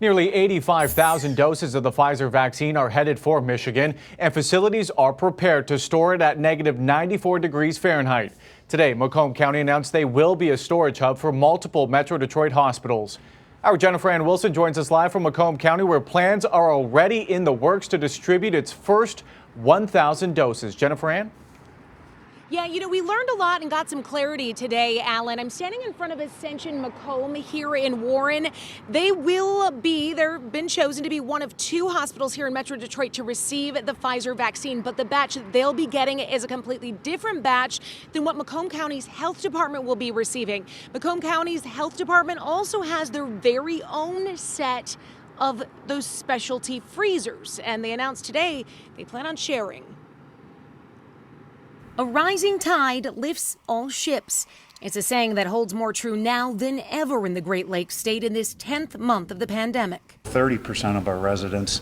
Nearly 85,000 doses of the Pfizer vaccine are headed for Michigan, and facilities are prepared to store it at negative 94 degrees Fahrenheit. Today, Macomb County announced they will be a storage hub for multiple Metro Detroit hospitals. Our Jennifer Ann Wilson joins us live from Macomb County, where plans are already in the works to distribute its first 1,000 doses. Jennifer Ann? Yeah, we learned a lot and got some clarity today, Alan. I'm standing in front of Ascension Macomb here in Warren. They've been chosen to be one of 2 hospitals here in Metro Detroit to receive the Pfizer vaccine, but the batch that they'll be getting is a completely different batch than what Macomb County's health department will be receiving. Macomb County's health department also has their very own set of those specialty freezers, and they announced today they plan on sharing. A rising tide lifts all ships. It's a saying that holds more true now than ever in the Great Lakes state in this 10th month of the pandemic. 30% of our residents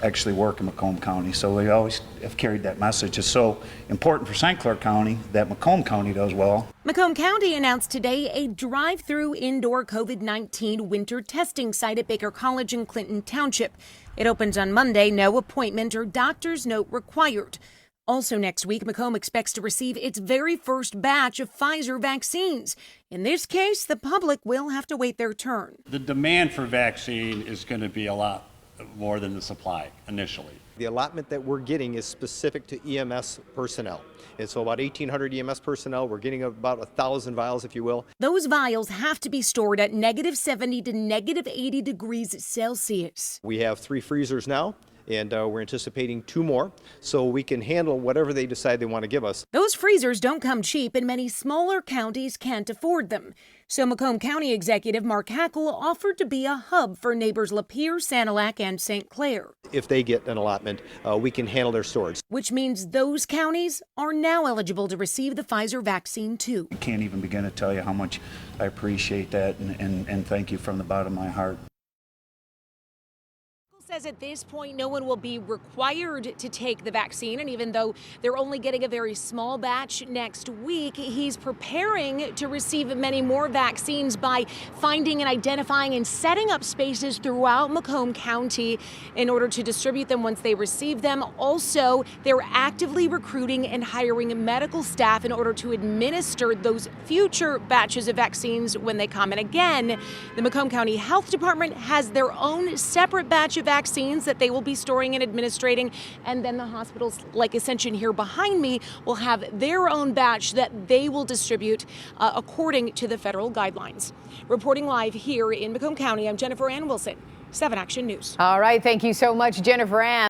actually work in Macomb County, so we always have carried that message. It's so important for St. Clair County that Macomb County does well. Macomb County announced today a drive-through indoor COVID-19 winter testing site at Baker College in Clinton Township. It opens on Monday, no appointment or doctor's note required. Also next week, Macomb expects to receive its very first batch of Pfizer vaccines. In this case, the public will have to wait their turn. The demand for vaccine is going to be a lot more than the supply initially. The allotment that we're getting is specific to EMS personnel. And so about 1,800 EMS personnel, we're getting about 1,000 vials, if you will. Those vials have to be stored at negative 70 to negative 80 degrees Celsius. We have 3 freezers now, and we're anticipating 2 more, so we can handle whatever they decide they want to give us. Those freezers don't come cheap, and many smaller counties can't afford them. So Macomb County Executive Mark Hackle offered to be a hub for neighbors Lapeer, Sanilac, and St. Clair. If they get an allotment, we can handle their storage. Which means those counties are now eligible to receive the Pfizer vaccine too. I can't even begin to tell you how much I appreciate that and thank you from the bottom of my heart. Says at this point no one will be required to take the vaccine, and even though they're only getting a very small batch next week, he's preparing to receive many more vaccines by finding and identifying and setting up spaces throughout Macomb County in order to distribute them once they receive them. Also, they're actively recruiting and hiring medical staff in order to administer those future batches of vaccines when they come. And again, the Macomb County Health Department has their own separate batch of vaccines that they will be storing and administrating, and then the hospitals like Ascension here behind me will have their own batch that they will distribute according to the federal guidelines. Reporting live here in Macomb County, I'm Jennifer Ann Wilson, 7 Action News. All right, thank you so much, Jennifer Ann.